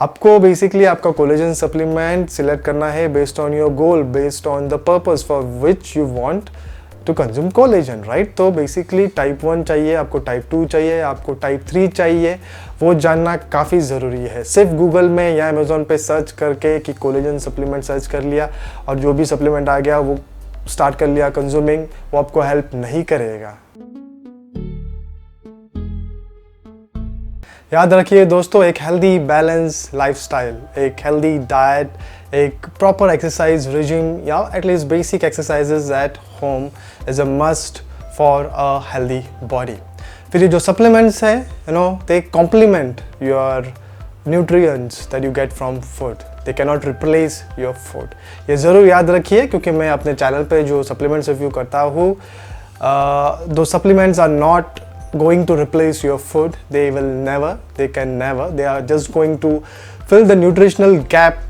आपको बेसिकली आपका collagen supplement select करना है based on your goal, based on the purpose for which you want to consume collagen, right. तो basically type 1 चाहिए, आपको type 2 चाहिए, आपको टाइप 3 चाहिए, वो जानना काफ़ी ज़रूरी है। सिर्फ गूगल में या अमेज़ॉन पे सर्च करके कि कोलेजन सप्लीमेंट सर्च कर लिया और जो भी सप्लीमेंट आ गया वो स्टार्ट कर लिया कंज्यूमिंग, वो आपको हेल्प नहीं करेगा। याद रखिए दोस्तों, एक हेल्दी बैलेंस लाइफस्टाइल, एक हेल्दी डाइट, एक प्रॉपर एक्सरसाइज रिजिम या at least basic exercises at home is a must for a healthy body. फिर ये जो सप्लीमेंट्स हैं, you know, they complement your nutrients that you get from food, they can not replace your food. ये ज़रूर याद रखिए, क्योंकि मैं अपने चैनल पे जो सप्लीमेंट्स रिव्यू करता हूँ, दो supplements are not going to replace your food. They will never, they can never, they are just going to fill the nutritional gap,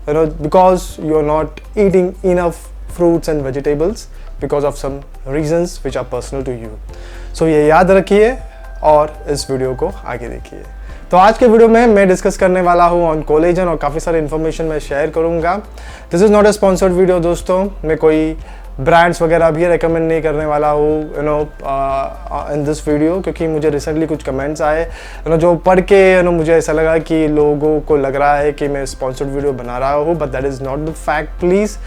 you know, because you're not eating enough fruits and vegetables because of some reasons which are personal to you. So ये याद रखिए और इस video को आगे देखिए। तो आज के वीडियो में मैं डिस्कस करने वाला हूँ ऑन कोलेजन और काफ़ी सारी इन्फॉर्मेशन मैं शेयर करूँगा। This is not a sponsored video दोस्तों, मैं कोई ब्रांड्स वगैरह भी रेकमेंड नहीं करने वाला हूँ, you know, in this video, क्योंकि मुझे रिसेंटली कुछ कमेंट्स आए, यू नो, जो पढ़ के, यू नो, मुझे ऐसा लगा कि लोगों को लग रहा है कि मैं स्पॉन्सर्ड वीडियो बना रहा हूँ, but that is not the fact please.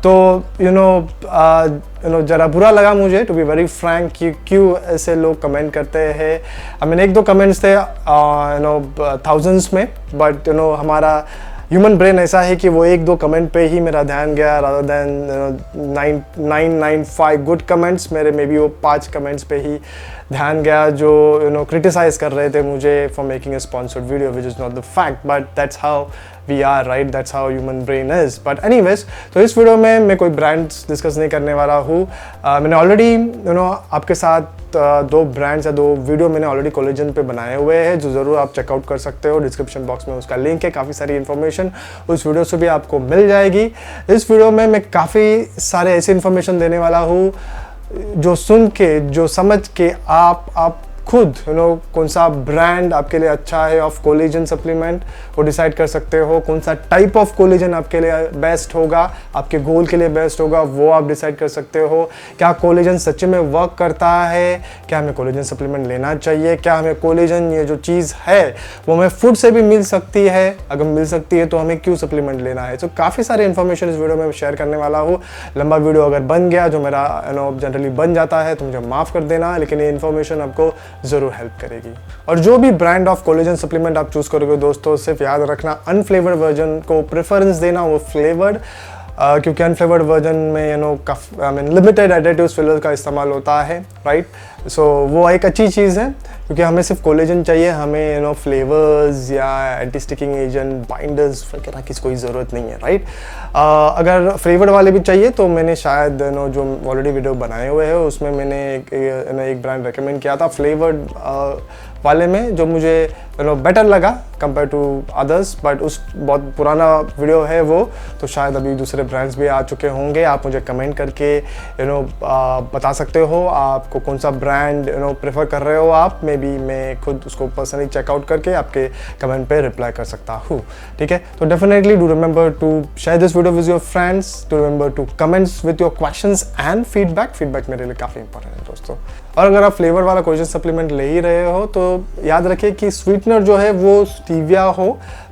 तो यू नो ज़रा बुरा लगा मुझे, टू बी वेरी फ्रैंक, कि क्यों ऐसे लोग कमेंट करते हैं। आई मीन एक दो कमेंट्स थे, यू नो, थाउजेंड्स में, बट यू नो हमारा ह्यूमन ब्रेन ऐसा है कि वो एक दो कमेंट पे ही मेरा ध्यान गया, रादर दैन 995 गुड कमेंट्स, मेरे मे बी वो 5 कमेंट्स पे ही ध्यान गया जो, यू नो, क्रिटिसाइज कर रहे थे मुझे for making a sponsored video, which is not the fact, but that's how we are, right, that's how human brain is. But anyways, तो इस वीडियो में मैं कोई ब्रांड्स डिस्कस नहीं करने वाला हूँ। मैंने ऑलरेडी, यू नो, आपके साथ दो ब्रांड्स या 2 वीडियो मैंने ऑलरेडी कोलेजन पे बनाए हुए हैं, जो ज़रूर आप चेकआउट कर सकते हो। डिस्क्रिप्शन बॉक्स में उसका लिंक है, काफ़ी सारी इन्फॉर्मेशन उस वीडियो से भी आपको मिल जाएगी। इस वीडियो में मैं काफ़ी सारे ऐसी इन्फॉर्मेशन देने वाला हूँ जो सुन के, जो समझ के आप खुद, यू नो, कौन सा ब्रांड आपके लिए अच्छा है ऑफ कोलेजन सप्लीमेंट वो डिसाइड कर सकते हो, कौन सा टाइप ऑफ कोलेजन आपके लिए बेस्ट होगा, आपके गोल के लिए बेस्ट होगा, वो आप डिसाइड कर सकते हो। क्या कोलेजन सच्ची में वर्क करता है, क्या हमें कोलेजन सप्लीमेंट लेना चाहिए, क्या हमें कोलेजन ये जो चीज़ है वो हमें फूड से भी मिल सकती है, अगर मिल सकती है तो हमें क्यों सप्लीमेंट लेना है। तो काफ़ी सारे इन्फॉर्मेशन इस वीडियो में शेयर करने वाला हूँ। लंबा वीडियो अगर बन गया, जो मेरा, यू नो, जनरली बन जाता है, तो मुझे माफ़ कर देना, लेकिन ये इन्फॉर्मेशन आपको ज़रूर हेल्प करेगी। और जो भी ब्रांड ऑफ कोलेजन सप्लीमेंट आप चूज करोगे दोस्तों, सिर्फ याद रखना अनफ्लेवर्ड वर्जन को प्रेफरेंस देना, वो फ्लेवर्ड, क्योंकि अनफ्लेवर्ड वर्जन में, you know, I mean limited additives filler का इस्तेमाल होता है, राइट। सो वो एक अच्छी चीज़ है, क्योंकि हमें सिर्फ कोलेजन चाहिए, हमें, यू नो, फ्लेवर्स या एंटी स्टिकिंग एजेंट, बाइंडर्स वगैरह की कोई ज़रूरत नहीं है, राइट। अगर फ्लेवर्ड वाले भी चाहिए तो मैंने शायद, यू नो, जो ऑलरेडी वीडियो बनाए हुए हैं उसमें मैंने एक ब्रांड रेकमेंड किया था फ्लेवर्ड वाले में, जो मुझे, यू नो, बेटर लगा कंपेयर टू अदर्स, बट उस बहुत पुराना वीडियो है वो, तो शायद अभी दूसरे ब्रांड्स भी आ चुके होंगे। आप मुझे कमेंट करके, यू नो, बता सकते हो आपको कौन सा ब्रांड, यू नो, प्रेफर कर रहे हो आप। मे बी मैं खुद उसको पर्सनली चेकआउट करके आपके कमेंट पे रिप्लाई कर सकता हूँ, ठीक है। तो definitely do remember to share this video with your friends, to remember to comments with your questions and feedback मेरे लिए काफ़ी इंपॉर्टेंट है दोस्तों। और अगर आप फ्लेवर वाला कोलेजन सप्लीमेंट ले ही रहे हो तो याद रखिए कि स्वीटनर जो है वो स्टीविया हो,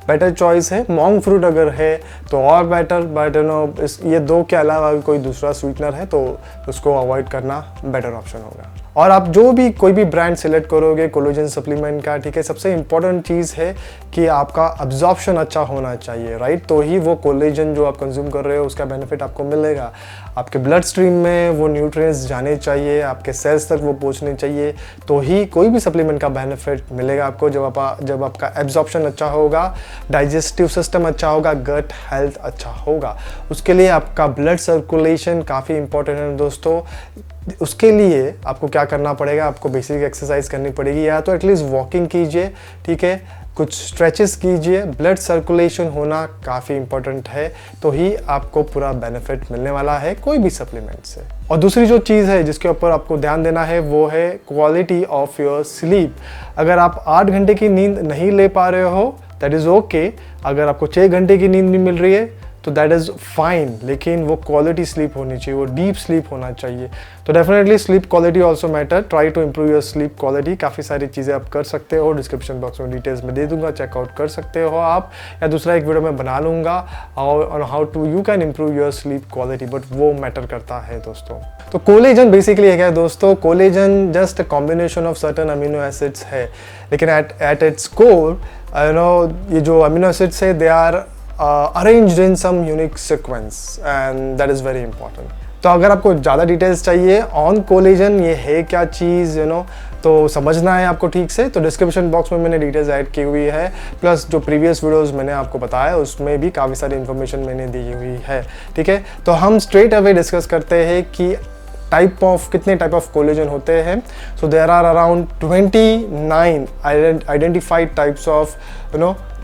बेटर चॉइस है। मॉन्ग फ्रूट अगर है तो और बेटर, बट यू नो, ये 2 के अलावा कोई दूसरा स्वीटनर है तो उसको अवॉइड करना बेटर ऑप्शन होगा। और आप जो भी कोई भी ब्रांड सेलेक्ट करोगे कोलेजन सप्लीमेंट का, ठीक है, सबसे इंपॉर्टेंट चीज़ है कि आपका अब्जॉर्प्शन अच्छा होना चाहिए, राइट। तो ही वो कोलेजन जो आप कंज्यूम कर रहे हो उसका बेनिफिट आपको मिलेगा। आपके ब्लड स्ट्रीम में वो न्यूट्रिएंट्स जाने चाहिए, आपके सेल्स तक वो पहुंचने चाहिए, तो ही कोई भी सप्लीमेंट का बेनिफिट मिलेगा आपको। जब आपका एब्जॉर्प्शन अच्छा होगा, डाइजेस्टिव सिस्टम अच्छा होगा, गट हेल्थ अच्छा होगा, उसके लिए आपका ब्लड सर्कुलेशन काफ़ी इंपॉर्टेंट है दोस्तों। उसके लिए आपको क्या करना पड़ेगा, आपको बेसिक एक्सरसाइज करनी पड़ेगी, या तो एटलीस्ट वॉकिंग कीजिए, ठीक है, कुछ स्ट्रेचेस कीजिए। ब्लड सर्कुलेशन होना काफ़ी इंपॉर्टेंट है, तो ही आपको पूरा बेनिफिट मिलने वाला है कोई भी सप्लीमेंट से। और दूसरी जो चीज़ है जिसके ऊपर आपको ध्यान देना है वो है क्वालिटी ऑफ योर स्लीप। अगर आप 8 घंटे की नींद नहीं ले पा रहे हो दैट इज़ ओके। अगर आपको 6 घंटे की नींद नहीं मिल रही है तो दैट इज़ फाइन, लेकिन वो क्वालिटी स्लीप होनी चाहिए, वो डीप स्लीप होना चाहिए। तो definitely sleep quality also matter. Try to improve your sleep quality. काफ़ी सारी चीज़ें आप कर सकते हो, डिस्क्रिप्शन बॉक्स में डिटेल्स में दे दूंगा, चेकआउट कर सकते हो आप, या दूसरा एक वीडियो में बना लूँगा on how to you can improve your sleep quality, but वो मैटर करता है दोस्तों। तो कोलेजन बेसिकली क्या है दोस्तों, collagen just a combination of certain amino acids है, लेकिन एट इट्स कोर ये जो अमीनो एसिड्स है they are arranged in some unique sequence and that is very important। तो अगर आपको ज़्यादा डिटेल्स चाहिए ऑन कोलेजन, ये है क्या चीज़ तो समझना है आपको ठीक से, तो डिस्क्रिप्शन बॉक्स में मैंने डिटेल्स ऐड की हुई है, प्लस जो प्रीवियस वीडियोस मैंने आपको बताया उसमें भी काफ़ी सारी इन्फॉर्मेशन मैंने दी हुई है। ठीक है, तो हम स्ट्रेट अवे डिस्कस करते हैं कि कितने टाइप ऑफ कोलेजन होते हैं। So there are around 29 identified types of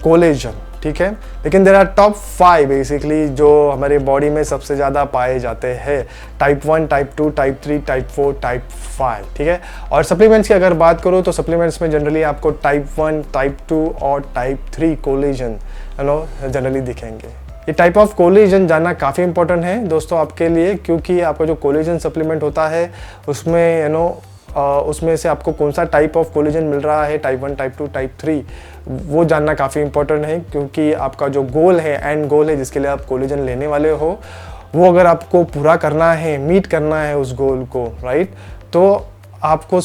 collagen. ठीक है, लेकिन देयर आर टॉप 5 बेसिकली जो हमारे बॉडी में सबसे ज़्यादा पाए जाते हैं, type 1, type 2, type 3, type 4, type 5। ठीक है, और सप्लीमेंट्स की अगर बात करूँ तो सप्लीमेंट्स में जनरली आपको टाइप 1, टाइप 2 और टाइप 3 कोलेजन जनरली दिखेंगे। ये टाइप ऑफ कोलेजन जानना काफ़ी इंपॉर्टेंट है दोस्तों आपके लिए, क्योंकि आपका जो कोलेजन सप्लीमेंट होता है उसमें उसमें से आपको कौन सा टाइप ऑफ कोलेजन मिल रहा है, टाइप 1, टाइप 2, टाइप 3, वो जानना काफ़ी इंपॉर्टेंट है, क्योंकि आपका जो गोल है, एंड गोल है जिसके लिए आप कोलेजन लेने वाले हो, वो अगर आपको पूरा करना है, मीट करना है उस गोल को, राइट, तो आपको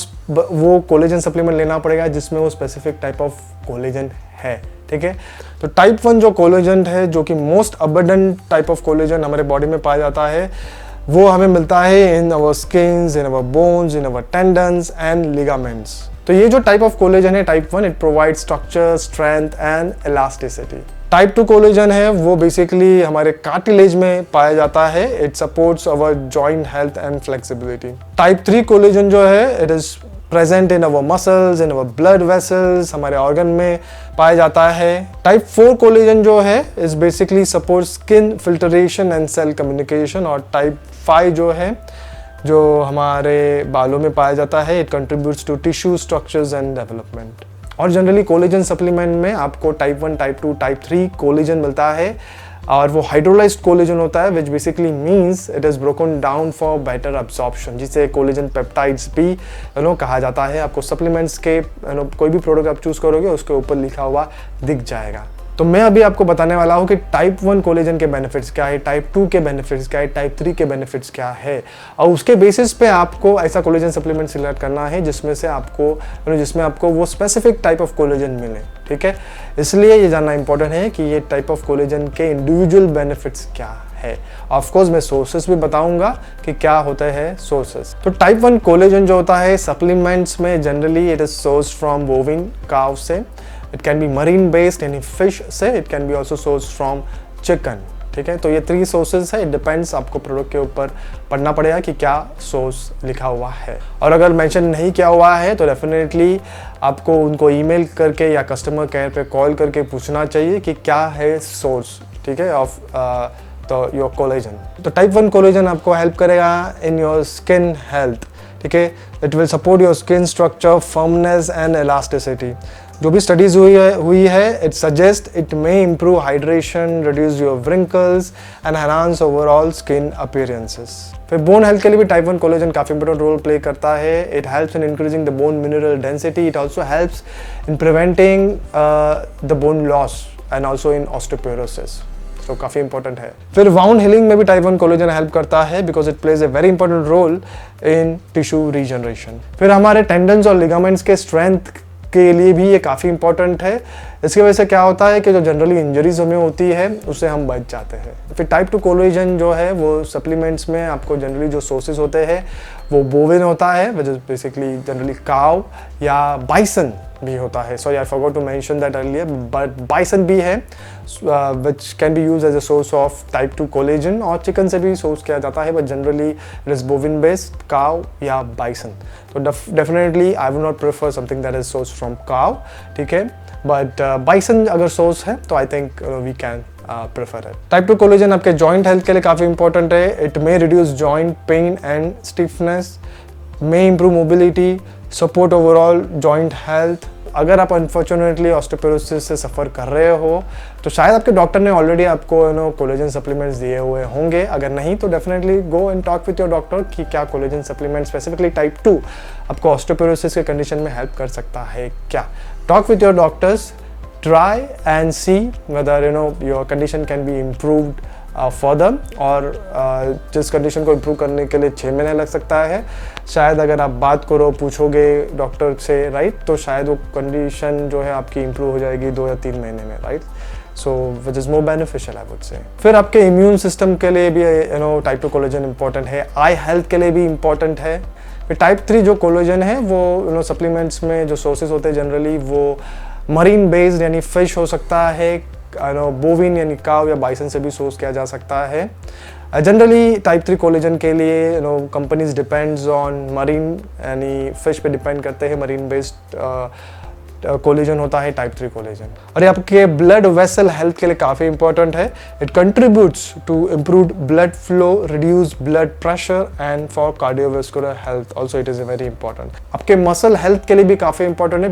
वो कोलेजन सप्लीमेंट लेना पड़ेगा जिसमें वो स्पेसिफिक टाइप ऑफ कोलेजन है। ठीक है, तो टाइप 1 जो कोलेजन है, जो कि most abundant type of collagen हमारे बॉडी में पाया जाता है, वो हमें मिलता है in our skins, in our bones, in our tendons and ligaments. तो ये जो टाइप ऑफ कोलेजन है type 1, it provide structure, strength and elasticity. Type 2 collagen है वो बेसिकली हमारे कार्टिलेज में पाया जाता है, it supports our joint health and flexibility. Type 3 collagen जो है it is present in our muscles, in our blood vessels, हमारे ऑर्गन में पाया जाता है। टाइप 4 कोलेजन जो है is basically support skin filtration and cell communication. और टाइप 5 जो है, जो हमारे बालों में पाया जाता है, it contributes to tissue structures and development. और जनरली कोलेजन सप्लीमेंट में आपको टाइप 1, टाइप 2, टाइप 3 कोलेजन मिलता है, और वो हाइड्रोलाइज्ड कोलेजन होता है, which basically means it is broken down for better absorption, जिसे कोलेजन पेप्टाइड्स भी कहा जाता है। आपको सप्लीमेंट्स के कोई भी प्रोडक्ट आप चूज करोगे उसके ऊपर लिखा हुआ दिख जाएगा। तो मैं अभी आपको बताने वाला हूँ कि टाइप 1 कोलेजन के बेनिफिट्स क्या है, टाइप 2 के बेनिफिट्स क्या है, टाइप 3 के बेनिफिट्स क्या है, और उसके बेसिस पे आपको ऐसा कोलेजन सप्लीमेंट सिलेक्ट करना है जिसमें आपको वो स्पेसिफिक टाइप ऑफ कोलेजन मिले। ठीक है, इसलिए ये जानना इंपॉर्टेंट है कि ये टाइप ऑफ कोलेजन के इंडिविजुअल बेनिफिट्स क्या है। ऑफ कोर्स मैं सोर्सेस भी बताऊंगा कि क्या होते हैं सोर्सेस। तो टाइप 1 कोलेजन जो होता है सप्लीमेंट्स में generally it is sourced from bovine cow से, it can be marine based यानी फिश से, it can be also sourced from chicken. ठीक है, तो ये 3 सोर्सेज है, इट डिपेंड्स, आपको प्रोडक्ट के ऊपर पढ़ना पड़ेगा कि क्या सोर्स लिखा हुआ है। और अगर मेंशन नहीं किया हुआ है तो डेफिनेटली आपको उनको ईमेल करके या कस्टमर केयर पे कॉल करके पूछना चाहिए कि क्या है सोर्स, ठीक है, ऑफ तो योर कोलेजन। तो टाइप 1 कोलेजन आपको हेल्प करेगा इन योर स्किन हेल्थ। ठीक है, it will support your skin structure, firmness and elasticity. जो भी स्टडीज हुई है it suggest it may improve hydration, reduce your wrinkles and enhance overall skin appearances. फिर bone health के लिए भी टाइप 1 कोलेजन काफी इंपॉर्टेंट रोल प्ले करता है। It helps in increasing the bone mineral density, it also helps in preventing the bone loss and also in osteoporosis, तो काफ़ी important है। फिर वाउंड हीलिंग में भी टाइप 1 कोलेजन हेल्प करता है because it plays a very important role in tissue regeneration. फिर हमारे टेंडन्स और लिगामेंट्स के स्ट्रेंथ के लिए भी ये काफ़ी इंपॉर्टेंट है। इसकी वजह से क्या होता है कि जो जनरली इंजरीज हमें होती है उससे हम बच जाते हैं। फिर टाइप 2 कोलेजन जो है वो सप्लीमेंट्स में आपको जनरली जो सोर्सेज होते हैं वो बोविन होता है, which is basically generally cow या बाइसन भी होता है। Sorry I forgot to mention that earlier, but bison भी है which can be use as a source of type 2 collagen, और चिकन से भी सोर्स किया जाता है, but generally it is bovine based, cow या बाइसन। तो definitely I will not prefer something that is source from cow, ठीक है, बट बाइसन अगर सोर्स है तो I think we can prefer है। टाइप 2 कोलेजन आपके जॉइंट हेल्थ के लिए काफ़ी इंपॉर्टेंट है। It may reduce joint pain and stiffness, may improve mobility, support overall joint health, अगर आप अनफॉर्चुनेटली ऑस्टियोपोरोसिस से सफ़र कर रहे हो तो शायद आपके डॉक्टर ने ऑलरेडी आपको कोलेजन सप्लीमेंट्स दिए हुए होंगे। अगर नहीं तो definitely go and talk with your doctor कि क्या कोलेजन सप्लीमेंट स्पेसिफिकली टाइप 2 आपको ऑस्टियोपोरोसिस के कंडीशन में हेल्प कर सकता है क्या। Talk with your doctors, try and see whether your condition can be improved further, और जिस कंडीशन को इम्प्रूव करने के लिए 6 महीने लग सकता है, शायद अगर आप बात करो पूछोगे डॉक्टर से राइट, तो शायद वो कंडीशन जो है आपकी इम्प्रूव हो जाएगी 2 या 3 महीने में right. So which is more beneficial I would say. फिर आपके इम्यून सिस्टम के लिए भी टाइप 2 कोलेजन इंपॉर्टेंट है, आई हेल्थ के लिए भी इंपॉर्टेंट है। फिर टाइप 3 जो कोलेजन है वो सप्लीमेंट्स में जो सोर्सेज होते हैं जनरली वो मरीन बेस्ड यानी फिश हो सकता है, बोविन यानी काव या बाइसन से भी सोर्स किया जा सकता है। जनरली टाइप 3 कोलेजन के लिए कंपनीज डिपेंड्स ऑन मरीन यानी फिश पे डिपेंड करते हैं, मरीन बेस्ड कोलेजन होता है टाइप 3 कोलेजन। और ये आपके ब्लड वेसल हेल्थ के लिए काफ़ी इंपॉर्टेंट है। It contributes to improve blood flow, reduce blood pressure and for cardiovascular health also it is very important. आपके मसल हेल्थ के लिए भी काफ़ी इंपॉर्टेंट है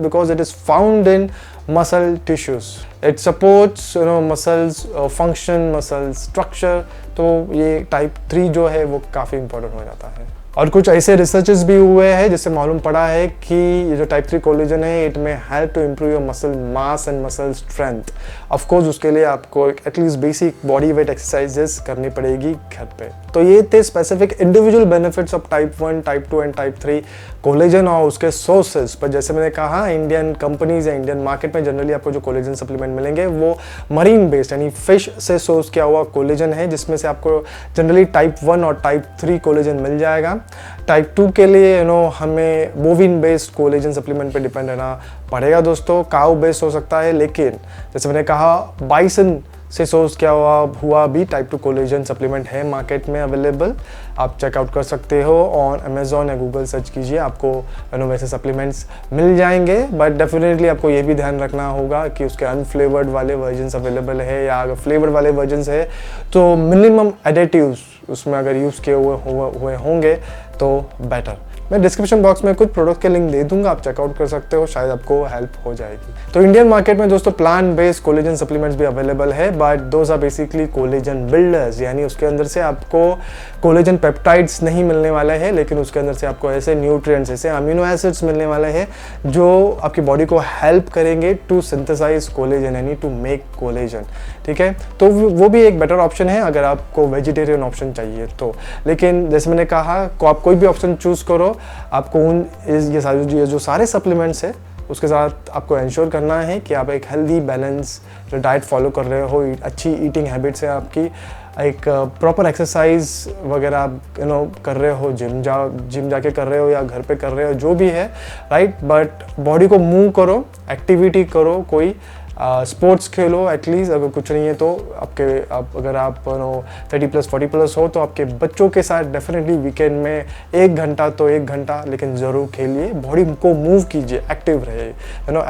because it is found in muscle tissues. It supports muscles function, muscle structure. तो ये type 3 जो है वो काफ़ी इंपॉर्टेंट हो जाता है। और कुछ ऐसे रिसर्चेस भी हुए हैं जिससे मालूम पड़ा है कि ये जो टाइप 3 कोलेजन है it may help to improve your muscle mass and muscle strength. Of course उसके लिए आपको at least basic body weight exercises करनी पड़ेगी घर पे। तो ये थे specific individual benefits of type 1, type 2 and type 3 collagen और उसके सोर्सेज। पर जैसे मैंने कहा इंडियन कंपनीज या इंडियन मार्केट में जनरली आपको जो कोलेजन सप्लीमेंट मिलेंगे वो मरीन बेस्ड यानी फिश से सोर्स किया हुआ कोलेजन है, जिसमें से आपको जनरली टाइप 1 और टाइप 3 कोलेजन मिल जाएगा। टाइप 2 के लिए हमें बोविन बेस्ड कोलेजन सप्लीमेंट पे डिपेंड रहना पड़ेगा दोस्तों। काउ बेस्ड हो सकता है, लेकिन जैसे मैंने कहा बाइसन से सोर्स किया हुआ भी टाइप 2 कोलेजन सप्लीमेंट है मार्केट में अवेलेबल। आप चेकआउट कर सकते हो और अमेजोन या गूगल सर्च कीजिए, आपको वैसे सप्लीमेंट्स मिल जाएंगे। बट डेफिनेटली आपको ये भी ध्यान रखना होगा कि उसके अनफ्लेवर्ड वाले वर्जन्स अवेलेबल है, या अगर फ्लेवर्ड वाले वर्जन्स है तो मिनिमम एडिटिव्स उसमें अगर यूज़ किए हुए होंगे तो बेटर। मैं डिस्क्रिप्शन बॉक्स में कुछ प्रोडक्ट के लिंक दे दूंगा, आप चेकआउट कर सकते हो, शायद आपको हेल्प हो जाएगी। तो इंडियन मार्केट में दोस्तों प्लांट बेस्ड कोलेजन सप्लीमेंट्स भी अवेलेबल है, but those are basically collagen builders, यानी उसके अंदर से आपको कोलेजन पेप्टाइड्स नहीं मिलने वाले हैं, लेकिन उसके अंदर से आपको ऐसे न्यूट्रिएंट्स, ऐसे अमीनो एसिड्स मिलने वाले हैं जो आपकी बॉडी को हेल्प करेंगे टू सिंथेसाइज कोलेजन यानी टू मेक कोलेजन। ठीक है, तो वो भी एक बेटर ऑप्शन है अगर आपको वेजिटेरियन ऑप्शन चाहिए तो। लेकिन जैसे मैंने कहा को आप कोई भी ऑप्शन चूज़ करो, आपको ये जो सारे सप्लीमेंट्स है उसके साथ आपको इंश्योर करना है कि आप एक हेल्दी बैलेंस जो डाइट फॉलो कर रहे हो, अच्छी ईटिंग हैबिट्स है आपकी, एक प्रॉपर एक्सरसाइज वगैरह आप कर रहे हो, जिम जाके कर रहे हो या घर पे कर रहे हो, जो भी है राइट। बट बॉडी को मूव करो, एक्टिविटी करो, कोई स्पोर्ट्स खेलो एटलीस्ट, अगर कुछ नहीं है तो अगर आप 30+ 40+ हो तो आपके बच्चों के साथ डेफिनेटली वीकेंड में 1 घंटा तो 1 घंटा लेकिन ज़रूर खेलिए, बॉडी को मूव कीजिए, एक्टिव रहे।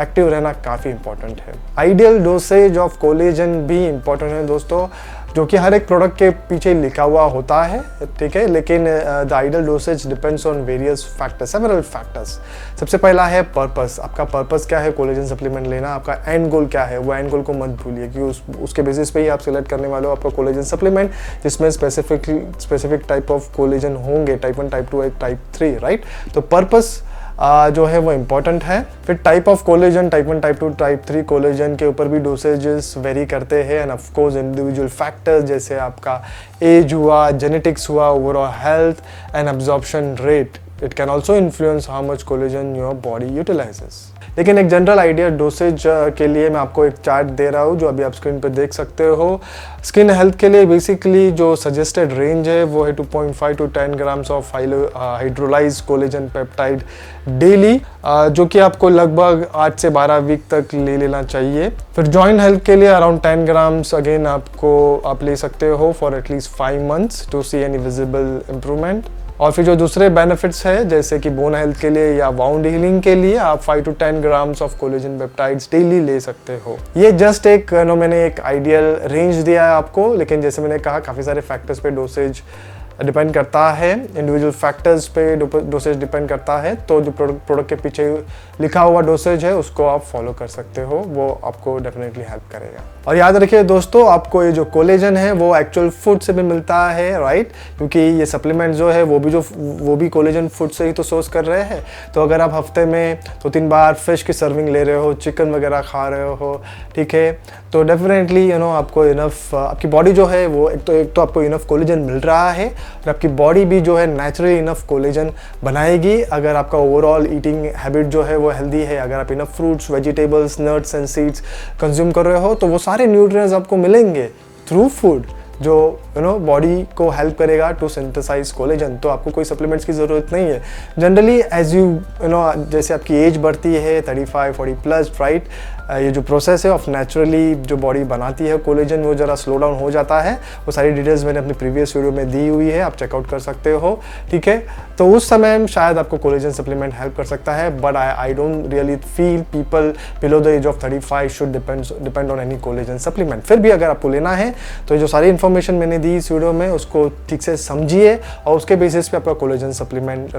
एक्टिव रहना काफ़ी इंपॉर्टेंट है। आइडियल डोसेज ऑफ कोलेजन भी इंपॉर्टेंट है दोस्तों, जो कि हर एक प्रोडक्ट के पीछे लिखा हुआ होता है, ठीक है, लेकिन the ideal dosage depends on various factors, several factors. सबसे पहला है पर्पस। आपका पर्पस क्या है कोलेजन सप्लीमेंट लेना, आपका एंड गोल क्या है, वो एंड गोल को मत भूलिए कि उसके बेसिस पे ही आप सिलेक्ट करने वाले हो आपका कोलेजन सप्लीमेंट, जिसमें स्पेसिफिक टाइप ऑफ कोलेजन होंगे, टाइप 1, टाइप 2, टाइप 3 राइट। तो पर्पस जो है वो इम्पॉर्टेंट है। फिर type of collagen, type 1, type 2, type 3 collagen के ऊपर भी डोसेजेस वेरी करते हैं, end of course individual factors जैसे आपका एज हुआ, जेनेटिक्स हुआ, overall health and absorption rate, it can also influence how much collagen your body utilises. लेकिन एक जनरल आइडिया डोसेज के लिए मैं आपको एक चार्ट दे रहा हूँ जो अभी आप स्क्रीन पर देख सकते हो। स्किन हेल्थ के लिए बेसिकली जो सजेस्टेड रेंज है वो है 2.5 to 10 grams of hydrolyse collagen peptide daily, जो कि आपको लगभग 8 से 12 वीक तक ले लेना चाहिए। फिर जॉइंट हेल्थ के लिए अराउंड 10 ग्राम्स अगेन आप ले सकते हो for at least 5 months to see any visible improvement. और फिर जो दूसरे बेनिफिट्स है जैसे कि बोन हेल्थ के लिए या वाउंड हीलिंग के लिए आप 5 to 10 grams of collagen peptides daily ले सकते हो। ये जस्ट मैंने एक आइडियल रेंज दिया है आपको, लेकिन जैसे मैंने कहा काफ़ी सारे फैक्टर्स पे डोसेज डिपेंड करता है, इंडिविजुअल फैक्टर्स पे डोसेज डिपेंड करता है। तो जो प्रोडक्ट के पीछे लिखा हुआ डोसेज है उसको आप फॉलो कर सकते हो, वो आपको डेफिनेटली हेल्प करेगा। और याद रखिए दोस्तों, आपको ये जो कोलेजन है वो एक्चुअल फूड से भी मिलता है, राइट, क्योंकि ये सप्लीमेंट जो है वो भी कोलेजन फूड से ही तो सोर्स कर रहे हैं। तो अगर आप हफ्ते में 2-3 बार फिश की सर्विंग ले रहे हो, चिकन वगैरह खा रहे हो, ठीक है, तो डेफिनेटली आपको इनफ, आपकी बॉडी जो है वो एक तो आपको इनफ कोलेजन मिल रहा है, और आपकी बॉडी भी जो है नेचुरली इनफ कोलेजन बनाएगी अगर आपका ओवरऑल ईटिंग हैबिट जो है वो हेल्दी है। अगर आप enough fruits, vegetables, nuts and seeds consume कर रहे हो तो वो सारे न्यूट्रिएंट्स आपको मिलेंगे थ्रू फूड, जो बॉडी को हेल्प करेगा टू सिंथेसाइज कोलेजन। तो आपको कोई सप्लीमेंट्स की ज़रूरत नहीं है। जनरली एज यू जैसे आपकी एज बढ़ती है 35-40 प्लस, राइट, ये जो प्रोसेस है ऑफ नेचुरली जो बॉडी बनाती है कोलेजन वो ज़रा स्लो डाउन हो जाता है। वो सारी डिटेल्स मैंने अपनी प्रीवियस वीडियो में दी हुई है, आप चेकआउट कर सकते हो, ठीक है। तो उस समय शायद आपको कोलेजन सप्लीमेंट हेल्प कर सकता है, but I don't really feel people below the age of 35 should depend on any collagen supplement. फिर भी अगर आपको लेना है तो जो सारी इन्फॉर्मेशन मैंने दी इस वीडियो में उसको ठीक से समझिए और उसके बेसिस पे आपका कोलेजन सप्लीमेंट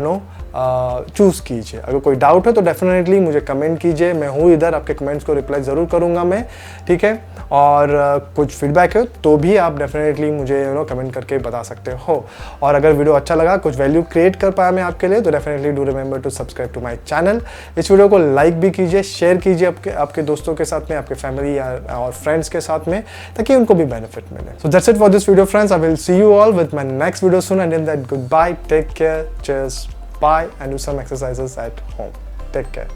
चूज़ कीजिए। अगर कोई डाउट है तो डेफिनेटली मुझे कमेंट कीजिए, मैं हूँ इधर, आपके कमेंट्स को रिप्लाई ज़रूर करूँगा मैं, ठीक है। और कुछ फीडबैक है तो भी आप डेफिनेटली मुझे कमेंट करके बता सकते हो। और अगर वीडियो अच्छा लगा, कुछ वैल्यू क्रिएट कर पाया मैं आपके लिए, तो definitely do remember to subscribe to my channel. इस वीडियो को लाइक भी कीजिए, शेयर कीजिए आपके दोस्तों के साथ में, आपके फैमिली और फ्रेंड्स के साथ में, ताकि उनको भी बेनिफिट मिले। So that's it for this video friends, I will see you all with my next video soon, and in that good bye, take care, cheers, bye, and do some exercises at home. Take care.